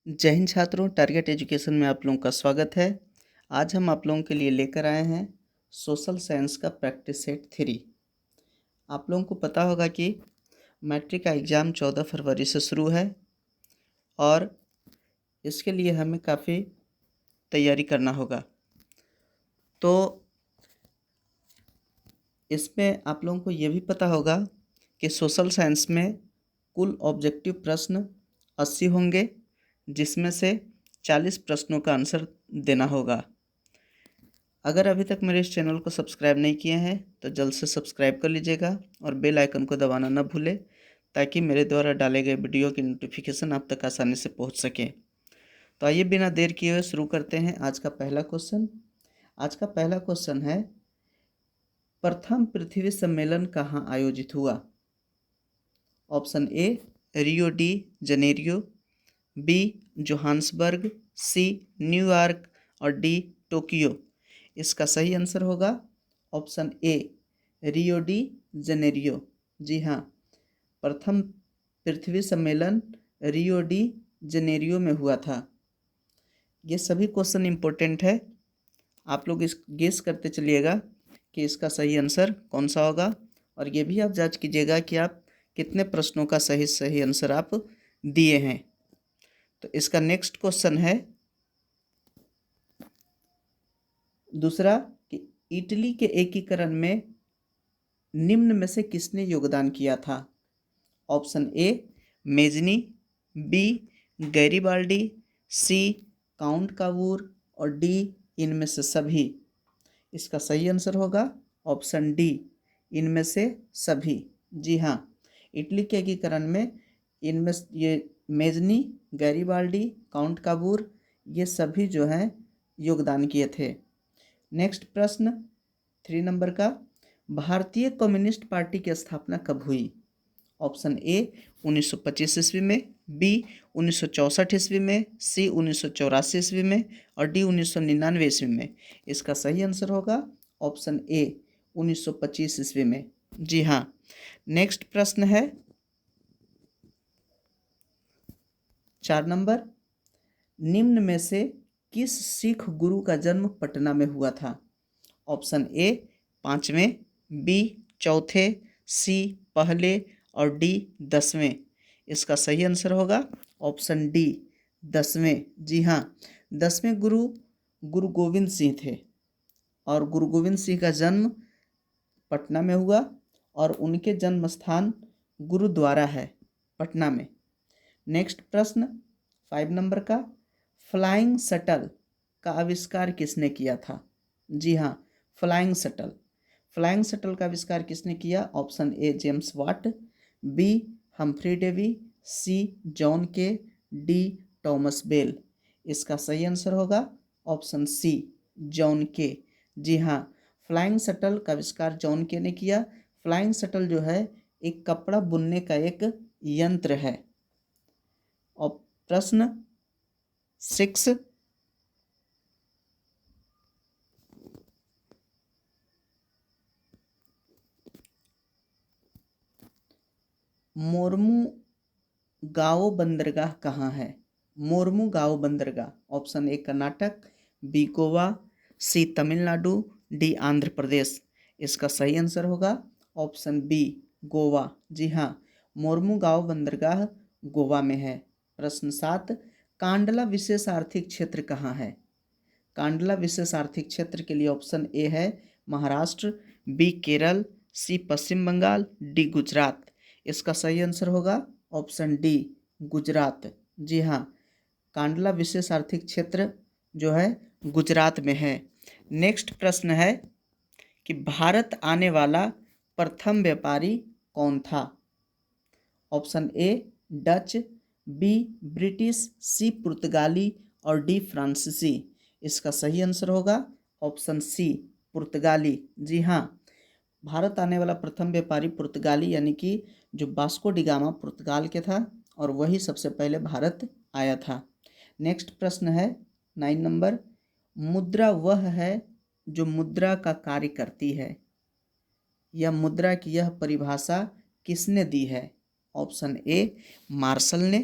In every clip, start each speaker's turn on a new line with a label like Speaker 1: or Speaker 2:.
Speaker 1: जय हिंद छात्रों, target education में आप लोगों का स्वागत है। आज हम आप लोगों के लिए लेकर आए हैं सोशल साइंस का प्रैक्टिस सेट 3। आप लोगों को पता होगा कि मैट्रिक का एग्ज़ाम 14 फरवरी से शुरू है और इसके लिए हमें काफ़ी तैयारी करना होगा। तो इसमें आप लोगों को ये भी पता होगा कि सोशल साइंस में कुल ऑब्जेक्टिव प्रश्न 80 होंगे, जिसमें से 40 प्रश्नों का आंसर देना होगा। अगर अभी तक मेरे इस चैनल को सब्सक्राइब नहीं किए हैं तो जल्द से सब्सक्राइब कर लीजिएगा और बेल आइकन को दबाना न भूलें, ताकि मेरे द्वारा डाले गए वीडियो की नोटिफिकेशन आप तक आसानी से पहुंच सके। तो आइए बिना देर किए हुए शुरू करते हैं आज का पहला क्वेश्चन। आज का पहला क्वेश्चन है, प्रथम पृथ्वी सम्मेलन कहाँ आयोजित हुआ? Option A Rio de Janeiro, B Johannesburg, C New York और डी टोक्यो। इसका सही आंसर होगा option A Rio de Janeiro. जी हाँ, प्रथम पृथ्वी सम्मेलन रियो डी जनेरियो में हुआ था। ये सभी क्वेश्चन इम्पोर्टेंट है, आप लोग इस गेस करते चलिएगा कि इसका सही आंसर कौन सा होगा, और ये भी आप जांच कीजिएगा कि आप कितने प्रश्नों का सही आंसर आप दिए हैं। तो इसका नेक्स्ट क्वेश्चन है दूसरा कि इटली के एकीकरण में निम्न में से किसने योगदान किया था? Option A Mazzini, B Garibaldi, C count Cavour और डी इनमें से सभी। इसका सही आंसर होगा ऑप्शन डी इनमें से सभी। जी हाँ, इटली के एकीकरण में इनमें ये मेजनी, गैरीबाल्डी, काउंट कावूर ये सभी जो हैं योगदान किए थे। नेक्स्ट प्रश्न 3 नंबर का, भारतीय कम्युनिस्ट पार्टी की स्थापना कब हुई? ऑप्शन ए 1925 ईस्वी में, बी 1964 ईस्वी में, सी 1984 ईस्वी में और डी 1999 ईस्वी में। इसका सही आंसर होगा ऑप्शन ए 1925 ईस्वी में। जी हाँ। नेक्स्ट प्रश्न है 4 नंबर, निम्न में से किस सिख गुरु का जन्म पटना में हुआ था? ऑप्शन ए 5वें, बी 4थे, सी पहले और डी 10वें। इसका सही आंसर होगा ऑप्शन डी 10वें। जी हाँ, 10वें गुरु गुरु गोविंद सिंह थे और गुरु गोविंद सिंह का जन्म पटना में हुआ और उनके जन्म स्थान गुरुद्वारा है पटना में। नेक्स्ट प्रश्न 5 नंबर का, फ्लाइंग शटल का आविष्कार किसने किया था? जी हाँ, फ्लाइंग शटल का आविष्कार किसने किया? Option A James Watt, B Humphry Davy, C John Kay, D Thomas Bell. इसका सही आंसर होगा ऑप्शन सी जॉन के। जी हाँ, फ्लाइंग शटल का आविष्कार जॉन के ने किया। फ्लाइंग शटल जो है एक कपड़ा बुनने का एक यंत्र है। और प्रश्न 6, मोरमू गाओ बंदरगाह कहाँ है? मोरमू गाओ बंदरगाह। Option A Karnataka, B Goa, C Tamil Nadu, D Andhra Pradesh. इसका सही आंसर होगा ऑप्शन बी गोवा। जी हाँ, मोरमू गाओ बंदरगाह गोवा में है। प्रश्न 7, कांडला विशेष आर्थिक क्षेत्र कहाँ है? कांडला विशेष आर्थिक क्षेत्र के लिए ऑप्शन ए है महाराष्ट्र, बी केरल, सी पश्चिम बंगाल, डी गुजरात। इसका सही आंसर होगा ऑप्शन डी गुजरात। जी हाँ, कांडला विशेष आर्थिक क्षेत्र जो है गुजरात में है। नेक्स्ट प्रश्न है कि भारत आने वाला प्रथम व्यापारी कौन था? Option A Dutch, B British, C पुर्तगाली और डी फ्रांसीसी। इसका सही आंसर होगा ऑप्शन सी पुर्तगाली। जी हाँ, भारत आने वाला प्रथम व्यापारी पुर्तगाली यानी कि जो वास्को डी गामा पुर्तगाल के था और वही सबसे पहले भारत आया था। नेक्स्ट प्रश्न है 9 नंबर, मुद्रा वह है जो मुद्रा का कार्य करती है। यह मुद्रा की यह परिभाषा किसने दी है? ऑप्शन ए मार्शल ने,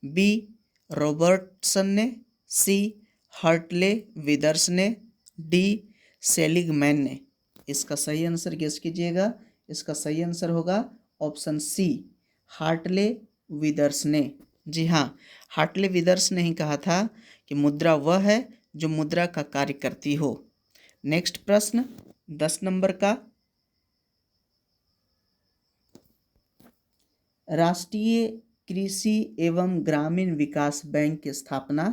Speaker 1: बी रॉबर्टसन ने, सी हर्टले विदर्स ने, डी सेलिगमैन ने। इसका सही आंसर गेस कीजिएगा। इसका सही आंसर होगा ऑप्शन सी हार्टले विदर्स ने। जी हाँ, हार्टले विदर्स ने ही कहा था कि मुद्रा वह है जो मुद्रा का कार्य करती हो। नेक्स्ट प्रश्न 10 नंबर का, राष्ट्रीय कृषि एवं ग्रामीण विकास बैंक की स्थापना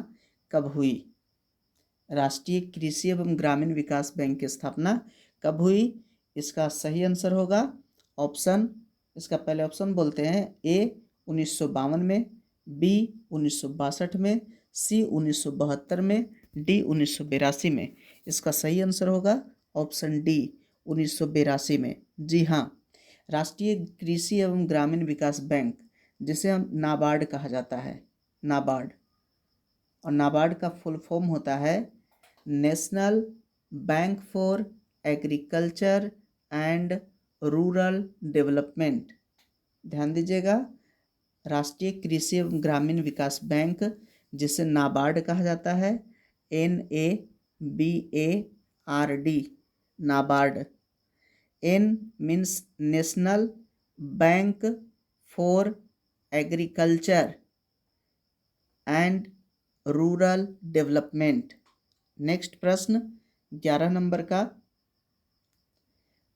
Speaker 1: कब हुई? राष्ट्रीय कृषि एवं ग्रामीण विकास बैंक की स्थापना कब हुई? इसका सही आंसर होगा ऑप्शन, इसका पहले ऑप्शन बोलते हैं, ए 1952 में, बी 1962 में, सी 1972 में, डी 1982 में। इसका सही आंसर होगा ऑप्शन डी 1982 में। जी हाँ, राष्ट्रीय कृषि एवं ग्रामीण विकास बैंक, जिसे हम नाबार्ड कहा जाता है, नाबार्ड, और नाबार्ड का फुल फॉर्म होता है national bank for agriculture and rural development. ध्यान दीजिएगा, राष्ट्रीय कृषि एवं ग्रामीण विकास बैंक, जिसे नाबार्ड कहा जाता है, NABARD, NABARD. N means national bank for agriculture and rural development. Next प्रश्न 11 नंबर का,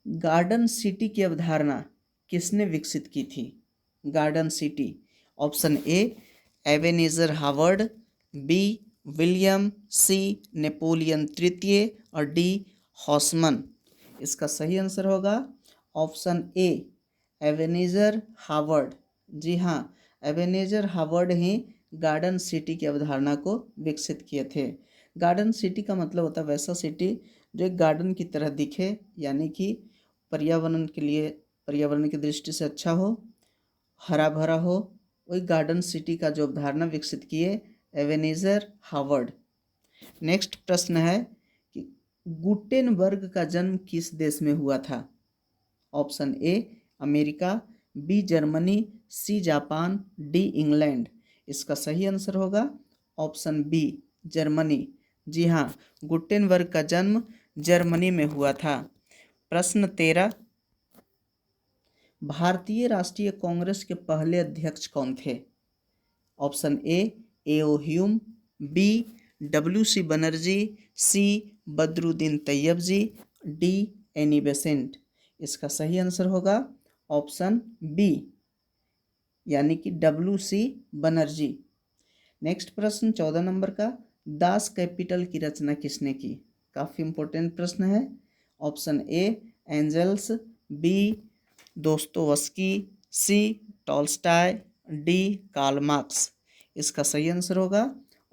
Speaker 1: गार्डन सिटी की अवधारणा किसने विकसित की थी? Garden city, option A Ebenezer Howard, B William, C Napoleon तृतीय और डी हॉसमन। इसका सही आंसर होगा ऑप्शन ए एबेनेजर हावर्ड। जी हाँ, एबेनेजर हावर्ड ही गार्डन सिटी की अवधारणा को विकसित किए थे। गार्डन सिटी का मतलब होता है वैसा सिटी जो एक गार्डन की तरह दिखे, यानी कि पर्यावरण के लिए, पर्यावरण की दृष्टि से अच्छा हो, हरा भरा हो। वही गार्डन सिटी का जो अवधारणा विकसित किए एबेनेजर हावर्ड। नेक्स्ट प्रश्न है कि गुटेनबर्ग का जन्म किस देश में हुआ था? Option A America, B Germany, C Japan, D England. इसका सही आंसर होगा ऑप्शन बी जर्मनी। जी हाँ, गुटेनबर्ग का जन्म जर्मनी में हुआ था। प्रश्न 13, भारतीय राष्ट्रीय कांग्रेस के पहले अध्यक्ष कौन थे? Option A A O Hume, B WC Banerjee, C Badruddin Tyabji, D Annie Besant. इसका सही आंसर होगा ऑप्शन बी, यानी कि WC बनर्जी। नेक्स्ट प्रश्न 14 नंबर का, दास कैपिटल की रचना किसने की? काफ़ी इंपॉर्टेंट प्रश्न है। Option A Engels, B Dostoevsky, C Tolstoy, D Karl Marx. इसका सही आंसर होगा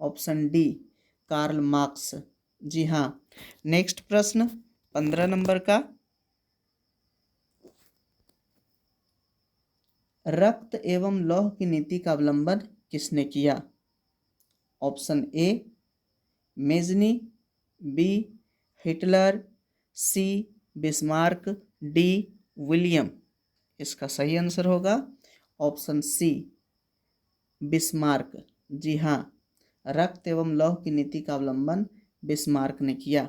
Speaker 1: ऑप्शन डी कार्ल मार्क्स। जी हाँ। नेक्स्ट प्रश्न 15 नंबर का, रक्त एवं लौह की नीति का अवलंबन किसने किया? Option A Mazzini, B Hitler, C Bismarck, D William. इसका सही आंसर होगा ऑप्शन सी बिस्मार्क। जी हाँ, रक्त एवं लौह की नीति का अवलंबन बिस्मार्क ने किया।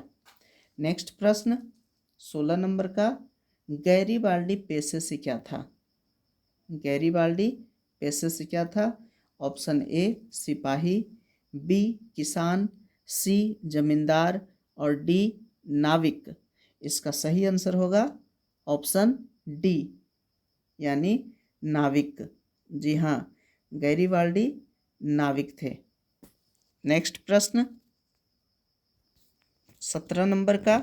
Speaker 1: नेक्स्ट प्रश्न 16 नंबर का, गैरीबाल्डी पेशे से क्या था? गैरीबाल्डी पेशे से क्या था? ऑप्शन ए सिपाही, बी किसान, सी जमींदार और डी नाविक। इसका सही आंसर होगा ऑप्शन डी, यानी नाविक। जी हाँ, गैरीबाल्डी नाविक थे। नेक्स्ट प्रश्न 17 नंबर का,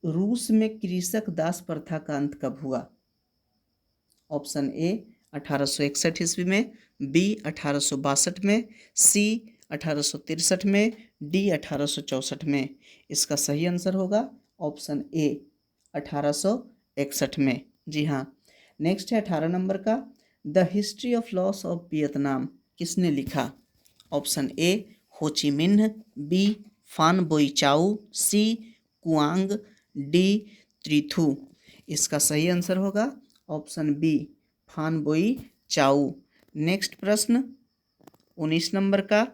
Speaker 1: रूस में कृषक दास प्रथा का अंत कब हुआ? ऑप्शन ए 1861 ईस्वी में, बी 1862 में, सी 1863 में, डी 1864 में। इसका सही आंसर होगा ऑप्शन ए 1861 में। जी हाँ। नेक्स्ट है 18 नंबर का, the history of loss of Vietnam किसने लिखा? ऑप्शन ए हो ची मिन्ह, बी फान बोई चाऊ, सी कुआंग, डी त्रिथु। इसका सही आंसर होगा ऑप्शन बी फान बोई चाऊ। नेक्स्ट प्रश्न 19 नंबर का,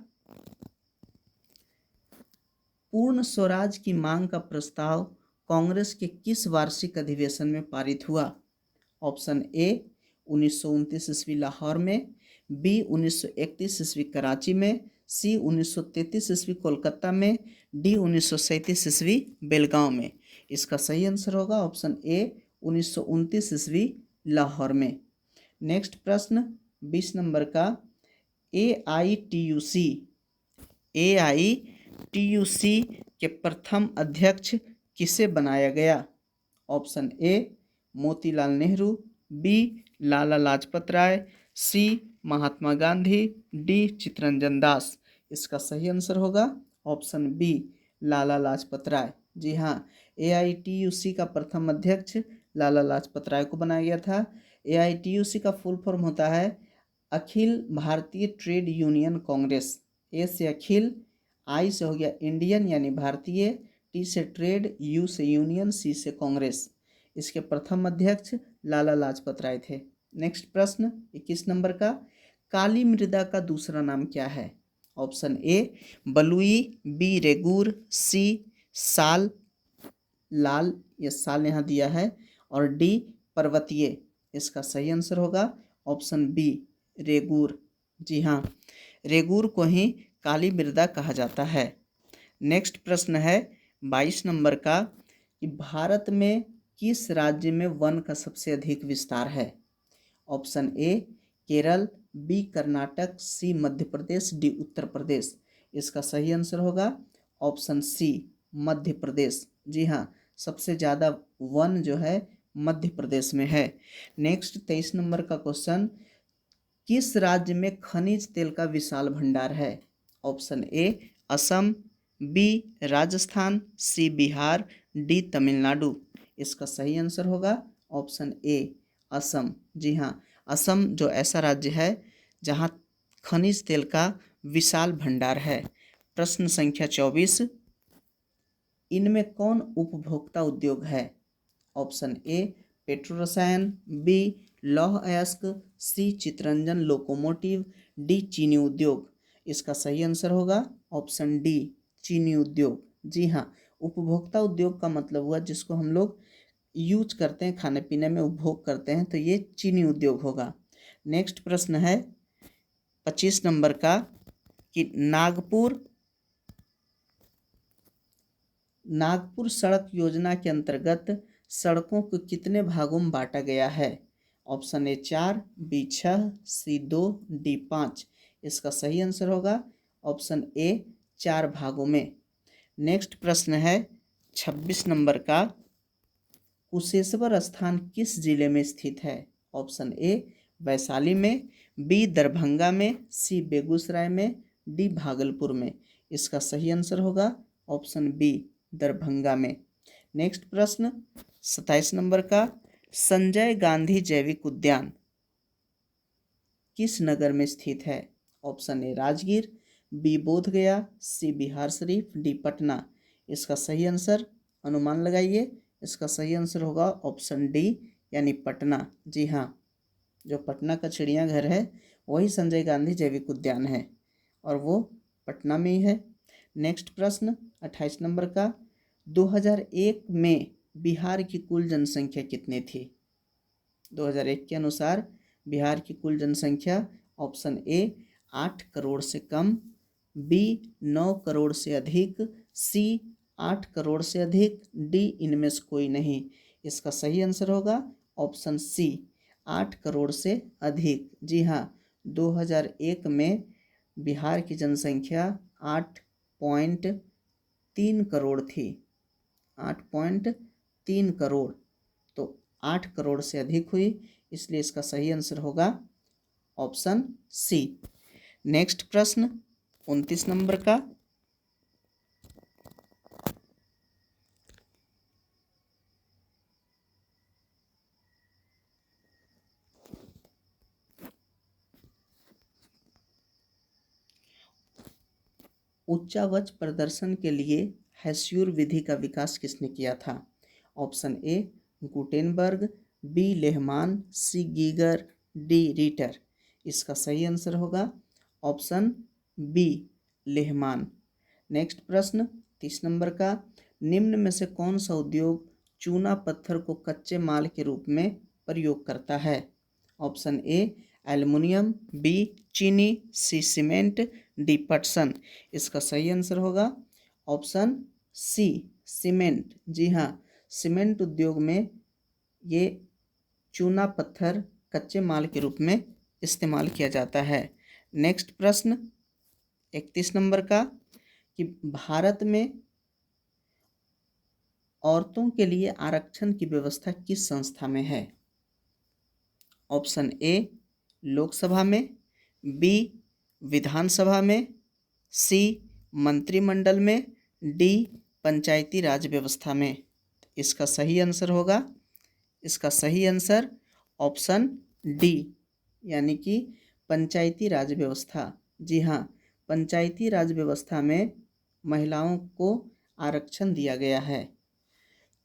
Speaker 1: पूर्ण स्वराज की मांग का प्रस्ताव कांग्रेस के किस वार्षिक अधिवेशन में पारित हुआ? ऑप्शन ए 1929 ईस्वी लाहौर में, बी 1931 ईस्वी कराची में, सी 1933 ईस्वी कोलकाता में, डी 1937 ईस्वी बेलगांव में। इसका सही आंसर होगा ऑप्शन ए 1929 ईस्वी लाहौर में। नेक्स्ट प्रश्न 20 नंबर का, AITUC के प्रथम अध्यक्ष किसे बनाया गया? Option A Motilal Nehru, B Lala Lajpat Rai, C Mahatma Gandhi, D Chittaranjan Das. इसका सही आंसर होगा ऑप्शन बी लाला लाजपत राय। जी हाँ, AITUC का प्रथम अध्यक्ष लाला लाजपत राय को बनाया गया था। AITUC का फुल फॉर्म होता है अखिल भारतीय ट्रेड यूनियन कांग्रेस। ए से अखिल, आई से हो गया इंडियन यानी भारतीय, टी से ट्रेड, यू से यूनियन, सी से कांग्रेस। इसके प्रथम अध्यक्ष लाला लाजपत राय थे। नेक्स्ट प्रश्न 21 नंबर का, काली मृदा का दूसरा नाम क्या है? ऑप्शन ए बलुई, बी रेगूर, सी साल लाल, ये साल यहाँ दिया है, और डी पर्वतीय। इसका सही आंसर होगा ऑप्शन बी रेगूर। जी हाँ, रेगूर को ही काली मृदा कहा जाता है। नेक्स्ट प्रश्न है 22 नंबर का, कि भारत में किस राज्य में वन का सबसे अधिक विस्तार है? Option A Kerala, B Karnataka, C Madhya Pradesh, D Uttar Pradesh. इसका सही आंसर होगा ऑप्शन सी मध्य प्रदेश। जी हाँ, सबसे ज़्यादा वन जो है मध्य प्रदेश में है। नेक्स्ट 23 नंबर का क्वेश्चन, किस राज्य में खनिज तेल का विशाल भंडार है? Option A Assam, B Rajasthan, C Bihar, D Tamil Nadu. इसका सही आंसर होगा ऑप्शन ए असम। जी हाँ, असम जो ऐसा राज्य है जहाँ खनिज तेल का विशाल भंडार है। प्रश्न संख्या 24, इनमें कौन उपभोक्ता उद्योग है? ऑप्शन ए पेट्रो रसायन, बी लौह अयस्क, सी चितरंजन लोकोमोटिव, डी चीनी उद्योग। इसका सही आंसर होगा ऑप्शन डी चीनी उद्योग। जी हाँ, उपभोक्ता उद्योग का मतलब हुआ जिसको हम लोग यूज करते हैं, खाने पीने में उपभोग करते हैं, तो ये चीनी उद्योग होगा। नेक्स्ट प्रश्न है 25 नंबर का, कि नागपुर सड़क योजना के अंतर्गत सड़कों को कितने भागों में बांटा गया है? Option A 4, B 6, C 2, D 5। इसका सही आंसर होगा ऑप्शन ए 4 भागों में। नेक्स्ट प्रश्न है 26 नंबर का, कुशेश्वर स्थान किस जिले में स्थित है? ऑप्शन ए वैशाली में, बी दरभंगा में, सी बेगूसराय में, डी भागलपुर में। इसका सही आंसर होगा ऑप्शन बी दरभंगा में। नेक्स्ट प्रश्न 27 नंबर का, संजय गांधी जैविक उद्यान किस नगर में स्थित है? Option A Rajgir, B Bodh Gaya, C Bihar Sharif, D Patna. इसका सही आंसर अनुमान लगाइए। इसका सही आंसर होगा ऑप्शन डी यानी पटना। जी हाँ, जो पटना का चिड़ियाघर है वही संजय गांधी जैविक उद्यान है और वो पटना में ही है। नेक्स्ट प्रश्न 28 नंबर का, 2001 में बिहार की कुल जनसंख्या कितनी थी? 2001 के अनुसार बिहार की कुल जनसंख्या, ऑप्शन ए 8 करोड़ से कम, बी 9 करोड़ से अधिक, सी 8 करोड़ से अधिक, डी इनमें से कोई नहीं। इसका सही आंसर होगा ऑप्शन सी 8 करोड़ से अधिक। जी हाँ, 2001 में बिहार की जनसंख्या 8.3 करोड़ थी। 8.3 करोड़, तो 8 करोड़ से अधिक हुई, इसलिए इसका सही आंसर होगा ऑप्शन सी। नेक्स्ट प्रश्न 29 नंबर का, उच्चावच प्रदर्शन के लिए हेस्यूर विधि का विकास किसने किया था? Option A Gutenberg, B Lehmann, C Geiger, D Ritter. इसका सही आंसर होगा ऑप्शन बी लेहमान। नेक्स्ट प्रश्न 30 नंबर का, निम्न में से कौन सा उद्योग चूना पत्थर को कच्चे माल के रूप में प्रयोग करता है? ऑप्शन ए एल्युमिनियम, बी चीनी, सी सीमेंट, डी पटसन। इसका सही आंसर होगा ऑप्शन सी सीमेंट। जी हाँ, सीमेंट उद्योग में ये चूना पत्थर कच्चे माल के रूप में इस्तेमाल किया जाता है। नेक्स्ट प्रश्न 31 नंबर का, कि भारत में औरतों के लिए आरक्षण की व्यवस्था किस संस्था में है? ऑप्शन ए लोकसभा में, बी विधानसभा में, सी मंत्रिमंडल में, डी पंचायती राज व्यवस्था में। इसका सही आंसर होगा, इसका सही आंसर ऑप्शन डी यानी कि पंचायती राज व्यवस्था। जी हाँ, पंचायती राज व्यवस्था में महिलाओं को आरक्षण दिया गया है।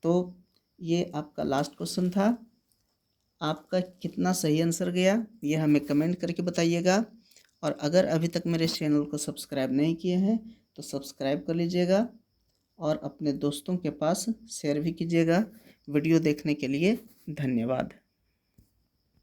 Speaker 1: तो ये आपका लास्ट क्वेश्चन था। आपका कितना सही आंसर गया ये हमें कमेंट करके बताइएगा। और अगर अभी तक मेरे चैनल को सब्सक्राइब नहीं किए हैं तो सब्सक्राइब कर लीजिएगा और अपने दोस्तों के पास शेयर भी कीजिएगा। वीडियो देखने के लिए धन्यवाद।